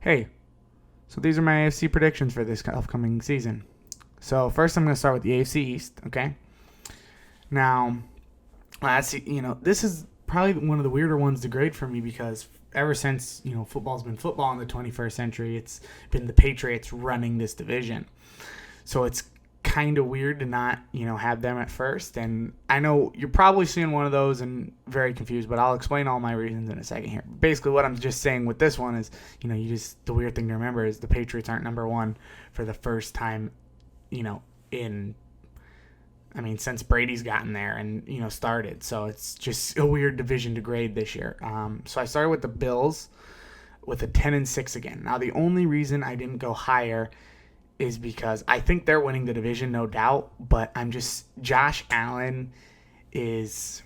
Hey, so these are my AFC predictions for this upcoming season. So first, I'm going to start with the AFC East. Okay. Now, this is probably one of the weirder ones to grade for me because ever since football's been football in the 21st century, it's been the Patriots running this division. So it's kind of weird to not have them at first. And I know you're probably seeing one of those and very confused, but I'll explain all my reasons in a second here. Basically, what I'm just saying with this one is, the weird thing to remember is the Patriots aren't number one for the first time, in since Brady's gotten there and started. So it's just a weird division to grade this year. So I started with the Bills with a 10-6 again. Now the only reason I didn't go higher is because I think they're winning the division, no doubt. But Josh Allen is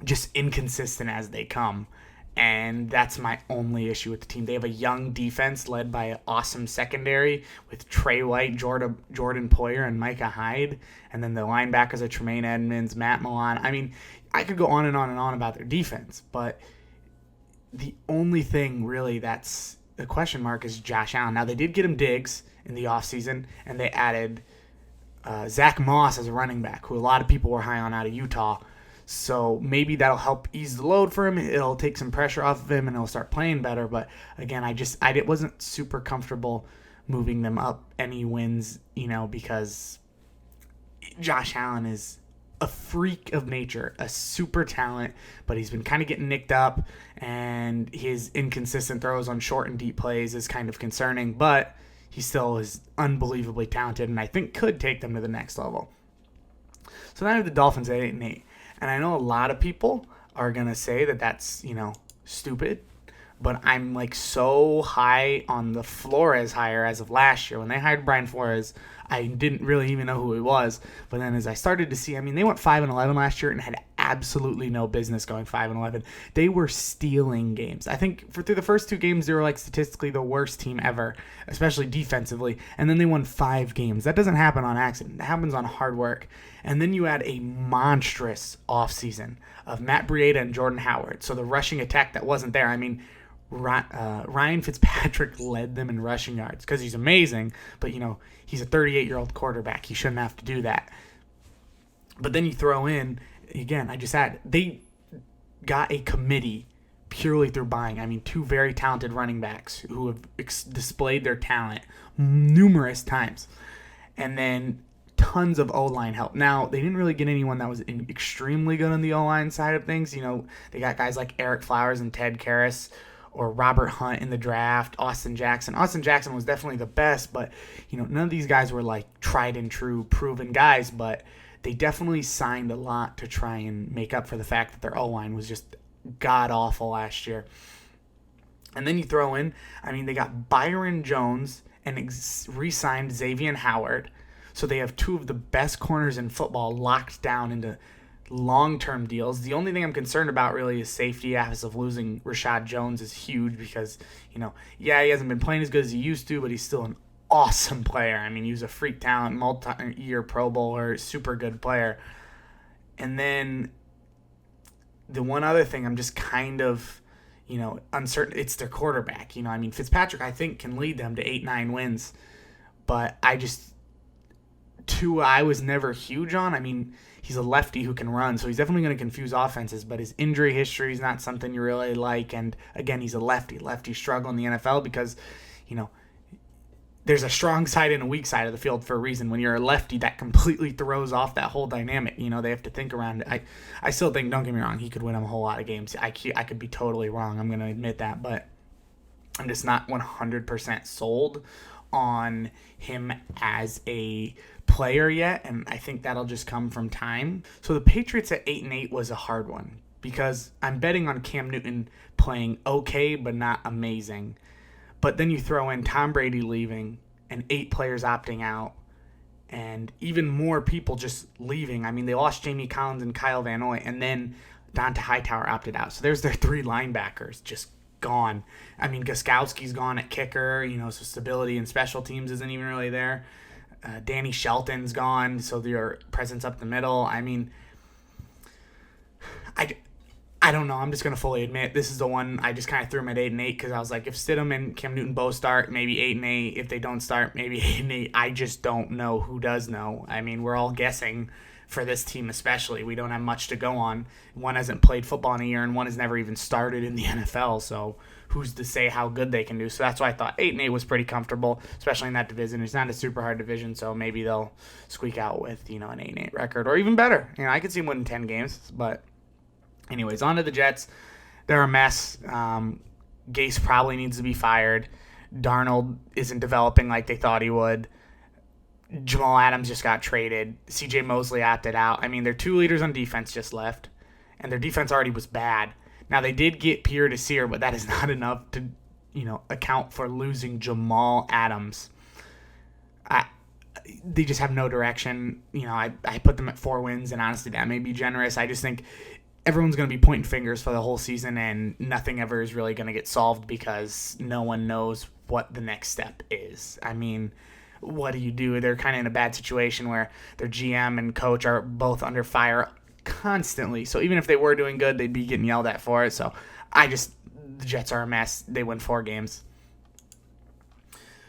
just inconsistent as they come. And that's my only issue with the team. They have a young defense led by an awesome secondary with Trey White, Jordan Poyer, and Micah Hyde. And then the linebackers are Tremaine Edmonds, Matt Millan. I could go on and on and on about their defense. But the only thing really that's a question mark is Josh Allen. Now, they did get him Diggs in the offseason, and they added Zach Moss as a running back, who a lot of people were high on out of Utah. So maybe that'll help ease the load for him. It'll take some pressure off of him, and he'll start playing better. But again, I wasn't super comfortable moving them up any wins, because Josh Allen is a freak of nature, a super talent, but he's been kind of getting nicked up, and his inconsistent throws on short and deep plays is kind of concerning. But he still is unbelievably talented, and I think could take them to the next level. So then I have the Dolphins at 8-8. And I know a lot of people are going to say that that's, stupid. But I'm so high on the Flores hire as of last year. When they hired Brian Flores, I didn't really even know who he was. But then as I started to see, they went 5-11 last year and had absolutely no business going 5-11. They were stealing games. I think through the first two games, they were statistically the worst team ever, especially defensively. And then they won 5 games. That doesn't happen on accident. It happens on hard work. And then you add a monstrous offseason of Matt Breida and Jordan Howard. So the rushing attack that wasn't there. Ryan Fitzpatrick led them in rushing yards because he's amazing, but he's a 38-year-old quarterback. He shouldn't have to do that. But then you throw in, again, they got a committee purely through buying. 2 very talented running backs who have displayed their talent numerous times. And then tons of O-line help. Now, they didn't really get anyone that was extremely good on the O-line side of things. They got guys like Eric Flowers and Ted Karras, or Robert Hunt in the draft, Austin Jackson. Austin Jackson was definitely the best, but none of these guys were tried and true, proven guys, but they definitely signed a lot to try and make up for the fact that their O-line was just god-awful last year. And then you throw in, they got Byron Jones and re-signed Xavier Howard, so they have 2 of the best corners in football locked down into long-term deals. The only thing I'm concerned about really is safety. As of losing Rashad Jones is huge because, he hasn't been playing as good as he used to, but he's still an awesome player. He was a freak talent, multi-year Pro Bowler, super good player. And then the one other thing I'm just kind of, uncertain, it's their quarterback. Fitzpatrick, I think, can lead them to 8-9 wins, but I was never huge on. He's a lefty who can run, so he's definitely going to confuse offenses, but his injury history is not something you really like. And again, he's a lefty. Lefties struggle in the NFL because, there's a strong side and a weak side of the field for a reason. When you're a lefty, that completely throws off that whole dynamic. They have to think around it. I still think, don't get me wrong, he could win a whole lot of games. I could be totally wrong. I'm going to admit that, but I'm just not 100% sold on him as a player yet, and I think that'll just come from time. So the Patriots at 8-8 was a hard one because I'm betting on Cam Newton playing okay but not amazing. But then you throw in Tom Brady leaving and 8 players opting out and even more people just leaving. They lost Jamie Collins and Kyle Van Noy, and then Donta Hightower opted out. So there's their 3 linebackers just gone. Gostkowski's gone at kicker, so stability in special teams isn't even really there. Danny Shelton's gone, so their presence up the middle. I don't know. I'm just going to fully admit this is the one I just kind of threw him at 8-8 because I was like, if Stidham and Cam Newton both start, maybe 8-8. If they don't start, maybe 8-8. I just don't know who does know. I mean, we're all guessing for this team especially. We don't have much to go on. One hasn't played football in a year, and one has never even started in the NFL. So who's to say how good they can do? So that's why I thought 8-8 was pretty comfortable, especially in that division. It's not a super hard division, so maybe they'll squeak out with an 8-8 record or even better. I could see them winning 10 games, but. Anyways, on to the Jets. They're a mess. Gase probably needs to be fired. Darnold isn't developing like they thought he would. Jamal Adams just got traded. C.J. Mosley opted out. I mean, their two leaders on defense just left, and their defense already was bad. Now, they did get Pierre Desir, but that is not enough to, account for losing Jamal Adams. They just have no direction. I put them at 4 wins, and honestly, that may be generous. I just think everyone's going to be pointing fingers for the whole season, and nothing ever is really going to get solved because no one knows what the next step is. I mean, what do you do? They're kind of in a bad situation where their GM and coach are both under fire constantly. So even if they were doing good, they'd be getting yelled at for it. So the Jets are a mess. They win 4 games.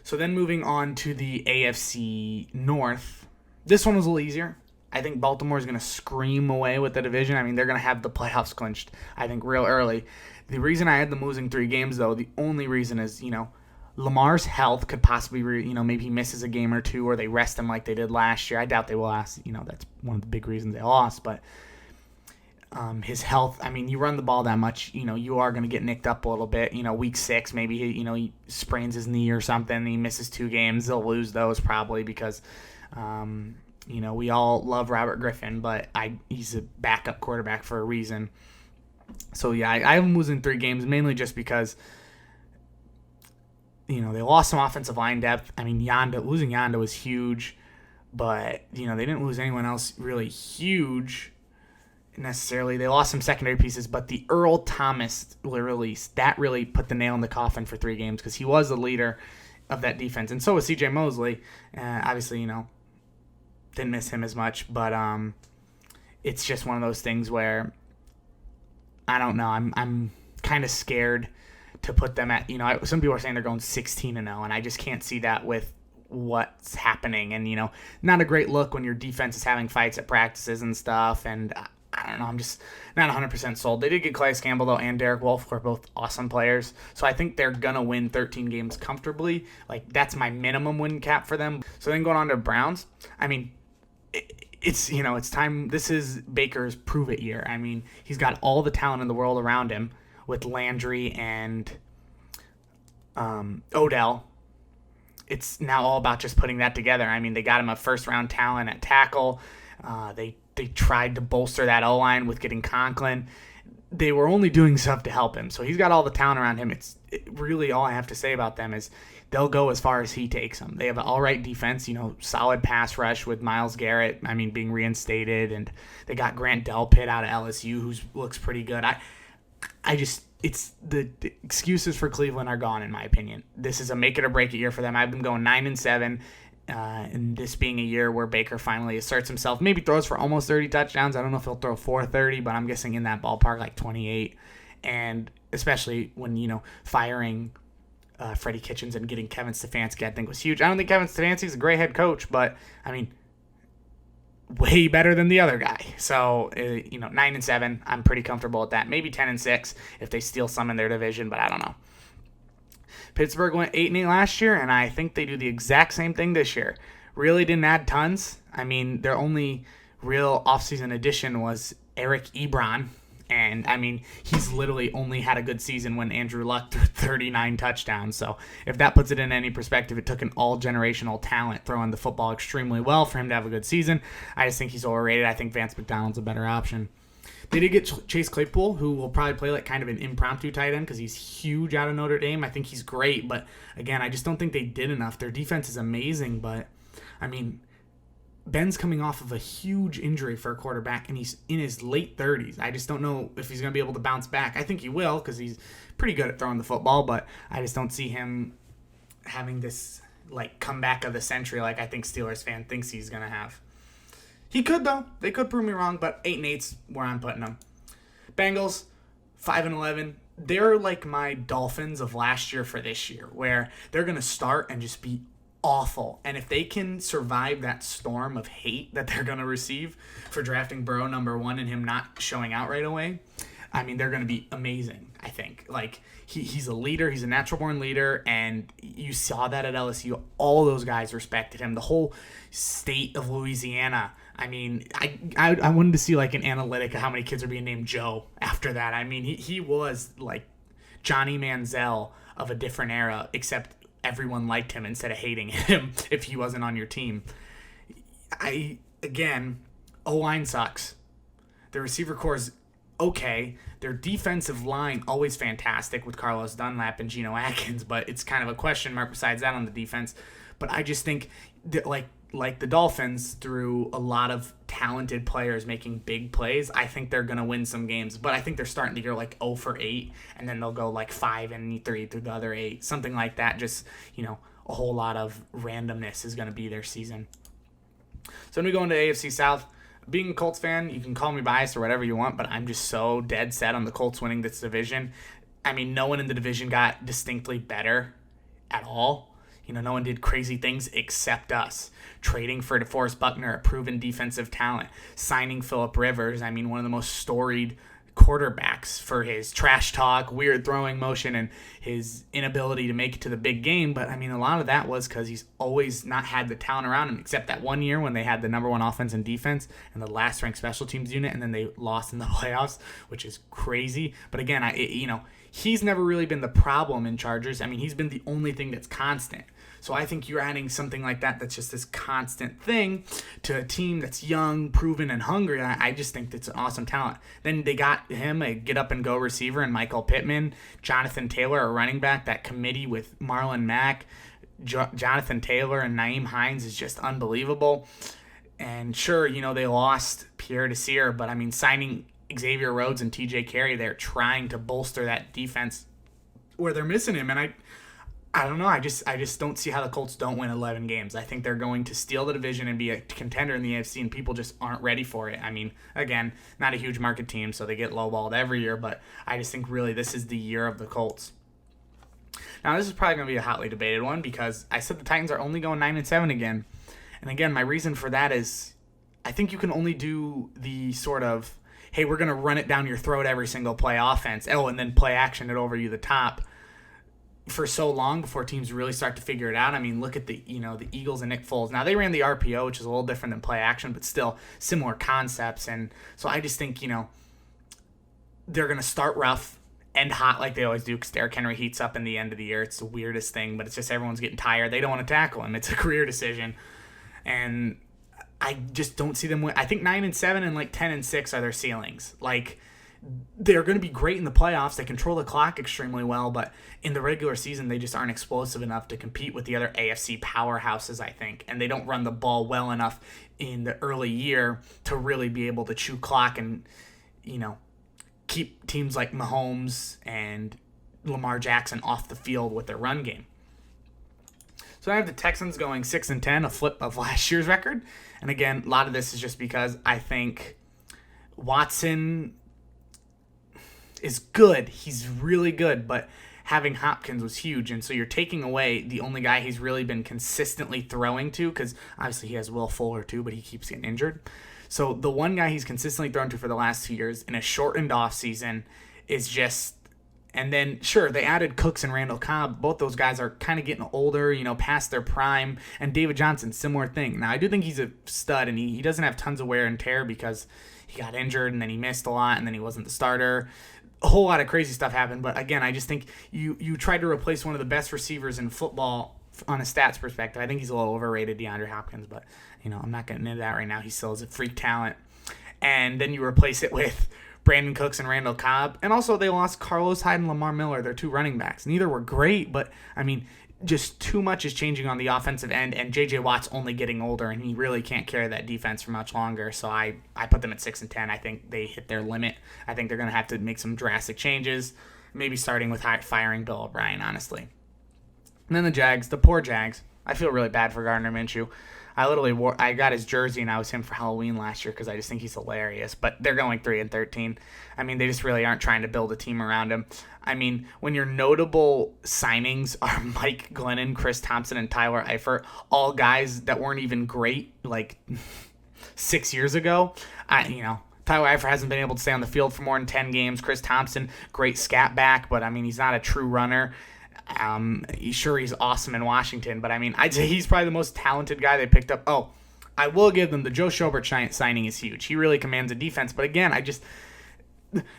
So then moving on to the AFC North. This one was a little easier. I think Baltimore is going to scream away with the division. I mean, they're going to have the playoffs clinched, I think, real early. The reason I had them losing 3 games, though, the only reason is, Lamar's health could possibly, maybe he misses a game or 2 or they rest him like they did last year. I doubt they will last. That's one of the big reasons they lost. But his health, I mean, you run the ball that much, you are going to get nicked up a little bit. Week 6, maybe, he sprains his knee or something. He misses 2 games. They'll lose those probably because we all love Robert Griffin, but he's a backup quarterback for a reason. So, yeah, I have him losing 3 games, mainly just because, they lost some offensive line depth. I mean, losing Yonda was huge, but, they didn't lose anyone else really huge necessarily. They lost some secondary pieces, but the Earl Thomas release, that really put the nail in the coffin for 3 games because he was the leader of that defense. And so was C.J. Mosley. Obviously, didn't miss him as much, but it's just one of those things where I don't know. I'm kind of scared to put them at. Some people are saying they're going 16-0, and I just can't see that with what's happening. And not a great look when your defense is having fights at practices and stuff. And I don't know. I'm just not 100% sold. They did get Calais Campbell though, and Derek Wolfe, who are both awesome players. So I think they're gonna win 13 games comfortably. Like that's my minimum win cap for them. So then going on to Browns. I mean. It's time. This is Baker's prove it year. I mean, he's got all the talent in the world around him with Landry and Odell. It's now all about just putting that together. I mean, they got him a first-round talent at tackle. They tried to bolster that O-line with getting Conklin. They were only doing stuff to help him. So he's got all the talent around him. Really all I have to say about them is they'll go as far as he takes them. They have an all right defense, solid pass rush with Myles Garrett, being reinstated. And they got Grant Delpit out of LSU, who looks pretty good. It's the excuses for Cleveland are gone, in my opinion. This is a make it or break it year for them. I've been going 9-7. And this being a year where Baker finally asserts himself, maybe throws for almost 30 touchdowns. I don't know if he'll throw 430, but I'm guessing in that ballpark, like 28. And especially when, firing Freddie Kitchens and getting Kevin Stefanski, I think was huge. I don't think Kevin Stefanski's a great head coach, but, way better than the other guy. So, 9-7, I'm pretty comfortable with that. Maybe 10-6 if they steal some in their division, but I don't know. Pittsburgh went 8-8 last year, and I think they do the exact same thing this year. Really didn't add tons. Their only real offseason addition was Eric Ebron, and, he's literally only had a good season when Andrew Luck threw 39 touchdowns. So if that puts it in any perspective, it took an all-generational talent throwing the football extremely well for him to have a good season. I just think he's overrated. I think Vance McDonald's a better option. They did get Chase Claypool, who will probably play like kind of an impromptu tight end because he's huge out of Notre Dame. I think he's great, but again, I just don't think they did enough. Their defense is amazing, but Ben's coming off of a huge injury for a quarterback, and he's in his late 30s. I just don't know if he's going to be able to bounce back. I think he will because he's pretty good at throwing the football, but I just don't see him having this like comeback of the century like I think Steelers fan thinks he's going to have. He could, though. They could prove me wrong, but 8-8's where I'm putting them. Bengals, 5-11. They're like my Dolphins of last year for this year, where they're going to start and just be awful. And if they can survive that storm of hate that they're going to receive for drafting Burrow number 1 and him not showing out right away, I mean, they're going to be amazing, I think. Like, he's a leader. He's a natural-born leader, and you saw that at LSU. All those guys respected him. The whole state of Louisiana. I mean, I wanted to see, like, an analytic of how many kids are being named Joe after that. I mean, he was, like, Johnny Manziel of a different era, except everyone liked him instead of hating him if he wasn't on your team. Again, O-line sucks. The receiver core is okay. Their defensive line, always fantastic with Carlos Dunlap and Geno Atkins, but it's kind of a question mark besides that on the defense. But I just think that, like the Dolphins, through a lot of talented players making big plays, I think they're going to win some games. But I think they're starting the year like 0 for 8, and then they'll go like 5-3 through the other 8, something like that. Just, a whole lot of randomness is going to be their season. So when we go into AFC South, being a Colts fan, you can call me biased or whatever you want, but I'm just so dead set on the Colts winning this division. I mean, no one in the division got distinctly better at all. No one did crazy things except us. Trading for DeForest Buckner, a proven defensive talent. Signing Phillip Rivers, I mean, one of the most storied quarterbacks for his trash talk, weird throwing motion, and his inability to make it to the big game. But, I mean, a lot of that was because he's always not had the talent around him, except that one year when they had the number 1 offense and defense and the last-ranked special teams unit, and then they lost in the playoffs, which is crazy. But, again, he's never really been the problem in Chargers. I mean, he's been the only thing that's constant. So I think you're adding something like that that's just this constant thing to a team that's young, proven, and hungry. I just think that's an awesome talent. Then they got him a get-up-and-go receiver and Michael Pittman, Jonathan Taylor, a running back. That committee with Marlon Mack, Jonathan Taylor, and Naeem Hines is just unbelievable. And sure, they lost Pierre Desir, but, I mean, signing Xavier Rhodes and TJ Carey, they're trying to bolster that defense where they're missing him. And I don't know. I just don't see how the Colts don't win 11 games. I think they're going to steal the division and be a contender in the AFC, and people just aren't ready for it. I mean, again, not a huge market team, so they get lowballed every year, but I just think really this is the year of the Colts. Now, this is probably going to be a hotly debated one because I said the Titans are only going 9-7 again. And again, my reason for that is I think you can only do the sort of, hey, we're going to run it down your throat every single play offense, and then play action it over you the top, for so long before teams really start to figure it out. I mean, look at the Eagles and Nick Foles. Now, they ran the RPO, which is a little different than play action, but still similar concepts. And so I just think, they're going to start rough, end hot like they always do, because Derrick Henry heats up in the end of the year. It's the weirdest thing, but it's just everyone's getting tired. They don't want to tackle him. It's a career decision. And I just don't see them win. I think 9-7 and like 10-6 are their ceilings. Like, they're going to be great in the playoffs. They control the clock extremely well, but in the regular season, they just aren't explosive enough to compete with the other AFC powerhouses, I think. And they don't run the ball well enough in the early year to really be able to chew clock and, keep teams like Mahomes and Lamar Jackson off the field with their run game. So I have the Texans going 6-10, a flip of last year's record. And again, a lot of this is just because I think Watson is good. He's really good, but having Hopkins was huge, and so you're taking away the only guy he's really been consistently throwing to, because obviously he has Will Fuller too, but he keeps getting injured. So the one guy he's consistently thrown to for the last 2 years in a shortened offseason is just, and then sure, they added Cooks and Randall Cobb. Both those guys are kind of getting older, past their prime, and David Johnson, similar thing. Now, I do think he's a stud, and he doesn't have tons of wear and tear because he got injured, and then he missed a lot, and then he wasn't the starter. A whole lot of crazy stuff happened, but again, I just think you tried to replace one of the best receivers in football on a stats perspective. I think he's a little overrated, DeAndre Hopkins, but I'm not getting into that right now. He still is a freak talent. And then you replace it with Brandon Cooks and Randall Cobb, and also they lost Carlos Hyde and Lamar Miller, their 2 running backs. Neither were great, but I mean, just too much is changing on the offensive end, and J.J. Watt's only getting older, and he really can't carry that defense for much longer. So I put them at 6-10. I think they hit their limit. I think they're going to have to make some drastic changes, maybe starting with firing Bill O'Brien, honestly. And then the Jags, the poor Jags. I feel really bad for Gardner Minshew. I got his jersey and I was him for Halloween last year because I just think he's hilarious. But they're going 3-13. I mean, they just really aren't trying to build a team around him. I mean, when your notable signings are Mike Glennon, Chris Thompson, and Tyler Eifert, all guys that weren't even great like 6 years ago, Tyler Eifert hasn't been able to stay on the field for more than 10 games. Chris Thompson, great scat back, but I mean, he's not a true runner. He's awesome in Washington, but I mean, I'd say he's probably the most talented guy they picked up. Oh, I will give them the Joe Schobert signing is huge. He really commands a defense, but again,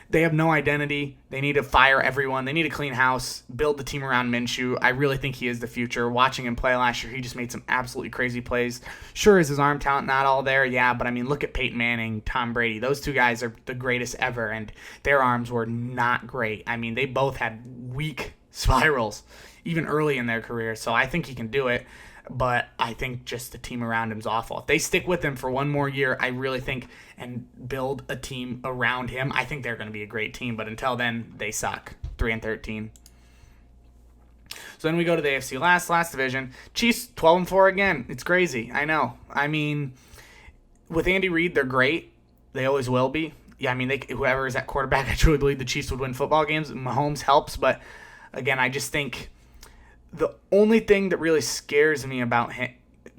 they have no identity. They need to fire everyone. They need to clean house, build the team around Minshew. I really think he is the future. Watching him play last year, he just made some absolutely crazy plays. Sure, is his arm talent not all there? Yeah, but I mean, look at Peyton Manning, Tom Brady. Those two guys are the greatest ever, and their arms were not great. I mean, they both had weak spirals, even early in their career, so I think he can do it. But I think just the team around him's awful. If they stick with him for one more year, I really think, and build a team around him, I think they're going to be a great team. But until then, they suck. 3-13. So then we go to the AFC last division. Chiefs 12-4 again. It's crazy. I know. I mean, with Andy Reid, they're great. They always will be. Yeah, I mean, whoever is at quarterback, I truly believe the Chiefs would win football games. Mahomes helps, but again, I just think the only thing that really scares me about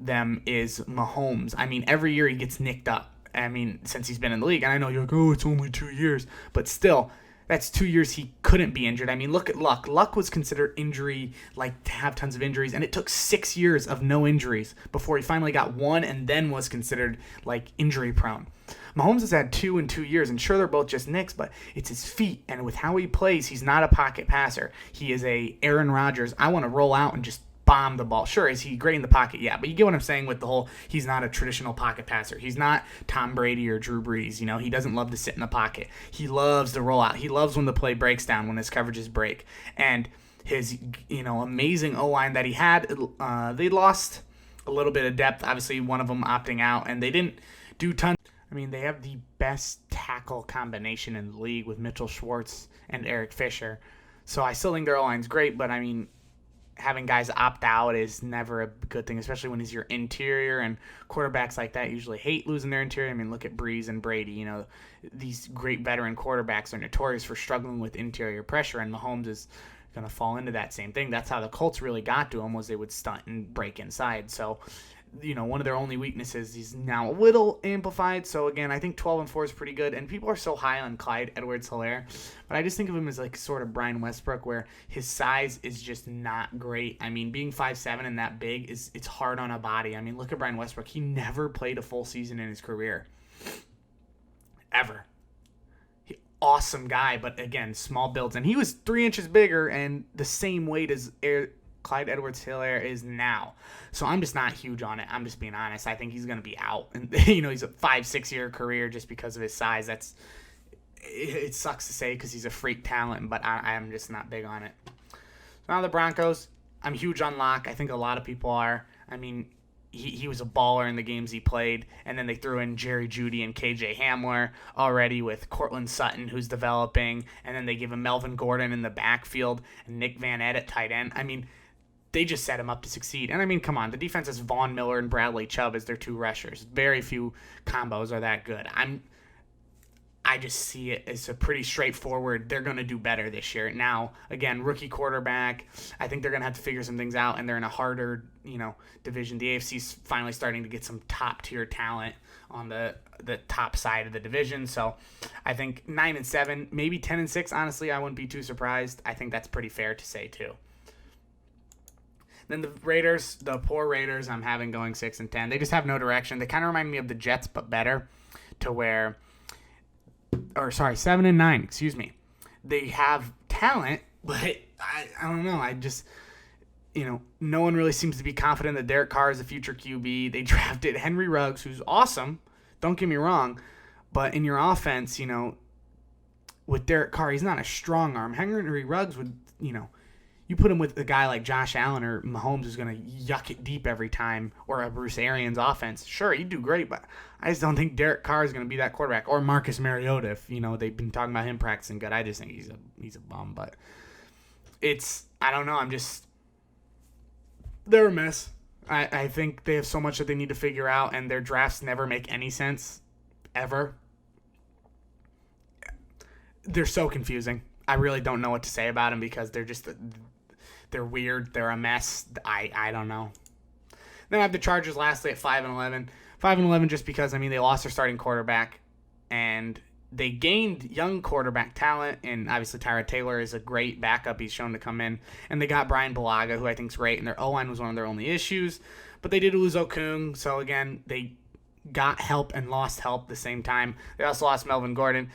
them is Mahomes. I mean, every year he gets nicked up. I mean, since he's been in the league. And I know you're like, oh, it's only 2 years. But still, that's 2 years he couldn't be injured. I mean, look at Luck. Luck was considered injury, like to have tons of injuries. And it took 6 years of no injuries before he finally got one and then was considered like injury prone. Mahomes has had 2 in 2 years, and sure, they're both just nicks, but it's his feet, and with how he plays, he's not a pocket passer. He is a Aaron Rodgers. I want to roll out and just bomb the ball. Sure, is he great in the pocket? Yeah, but you get what I'm saying with the whole he's not a traditional pocket passer. He's not Tom Brady or Drew Brees. He doesn't love to sit in the pocket. He loves to roll out. He loves when the play breaks down, when his coverages break. And his amazing O-line that he had, they lost a little bit of depth. Obviously, one of them opting out, and they didn't do tons. I mean, they have the best tackle combination in the league with Mitchell Schwartz and Eric Fisher. So I still think their O-line's great, but I mean, having guys opt out is never a good thing, especially when he's your interior, and quarterbacks like that usually hate losing their interior. I mean, look at Breeze and Brady. These great veteran quarterbacks are notorious for struggling with interior pressure, and Mahomes is going to fall into that same thing. That's how the Colts really got to him, was they would stunt and break inside. So one of their only weaknesses is now a little amplified. So again, I think 12-4 is pretty good. And people are so high on Clyde Edwards-Helaire, but I just think of him as like sort of Brian Westbrook, where his size is just not great. I mean, being 5'7" and that big it's hard on a body. I mean, look at Brian Westbrook. He never played a full season in his career, ever. Awesome guy, but again, small builds, and he was 3 inches bigger and the same weight as Clyde Edwards-Helaire is now. So I'm just not huge on it. I'm just being honest. I think he's going to be out. And he's a 5-6 year career just because of his size. It sucks to say because he's a freak talent, but I'm just not big on it. So now the Broncos. I'm huge on Locke. I think a lot of people are. I mean, he was a baller in the games he played, and then they threw in Jerry Jeudy and KJ Hamler already with Cortland Sutton, who's developing, and then they give him Melvin Gordon in the backfield and Nick Van Ed at tight end. I mean, they just set him up to succeed. And I mean, come on, the defense is Von Miller and Bradley Chubb as their 2 rushers. Very few combos are that good. I just see it as a pretty straightforward, they're going to do better this year. Now, again, rookie quarterback, I think they're going to have to figure some things out, and they're in a harder, division. The AFC's finally starting to get some top-tier talent on the top side of the division. So I think 9-7, maybe 10-6, honestly, I wouldn't be too surprised. I think that's pretty fair to say, too. Then the Raiders, the poor Raiders, I'm having going 6-10. They just have no direction. They kind of remind me of the Jets, but better, to where, 7-9, excuse me. They have talent, but I don't know. I just, no one really seems to be confident that Derek Carr is a future QB. They drafted Henry Ruggs, who's awesome. Don't get me wrong. But in your offense, with Derek Carr, he's not a strong arm. Henry Ruggs would, you put him with a guy like Josh Allen or Mahomes who's going to yuck it deep every time, or a Bruce Arians offense. Sure, he'd do great, but I just don't think Derek Carr is going to be that quarterback. Or Marcus Mariota, if, they've been talking about him practicing good. I just think he's a bum, but I don't know. They're a mess. I think they have so much that they need to figure out, and their drafts never make any sense, ever. They're so confusing. I really don't know what to say about them because they're weird. They're a mess. I don't know. Then I have the Chargers lastly at 5-11. 5-11 just because, I mean, they lost their starting quarterback, and they gained young quarterback talent, and obviously Tyrod Taylor is a great backup. He's shown to come in. And they got Brian Bulaga, who I think is great, and their O-line was one of their only issues. But they did lose Okung, so again, they got help and lost help at the same time. They also lost Melvin Gordon.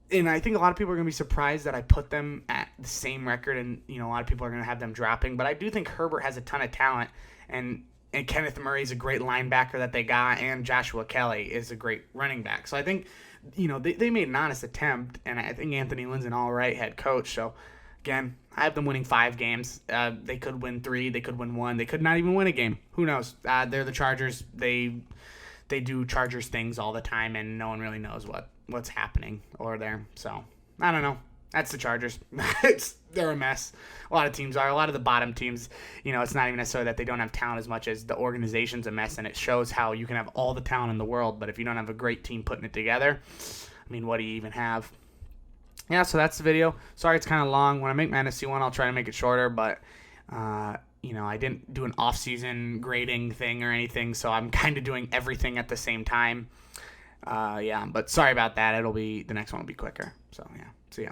And I think a lot of people are going to be surprised that I put them at the same record, and a lot of people are going to have them dropping. But I do think Herbert has a ton of talent, and Kenneth Murray is a great linebacker that they got, and Joshua Kelly is a great running back. So I think, they made an honest attempt, and I think Anthony Lynn's an all-right head coach. So, again, I have them winning 5 games. They could win 3. They could win 1. They could not even win a game. Who knows? They're the Chargers. They do Chargers things all the time, and no one really knows what's happening over there. So, I don't know. That's the Chargers. They're a mess. A lot of teams are. A lot of the bottom teams, it's not even necessarily that they don't have talent as much as the organization's a mess, and it shows how you can have all the talent in the world, but if you don't have a great team putting it together, I mean, what do you even have? Yeah, so that's the video. Sorry it's kind of long. When I make my NFC one, I'll try to make it shorter, but, I didn't do an off-season grading thing or anything, so I'm kind of doing everything at the same time. But sorry about that. The next one will be quicker. So, yeah. See ya.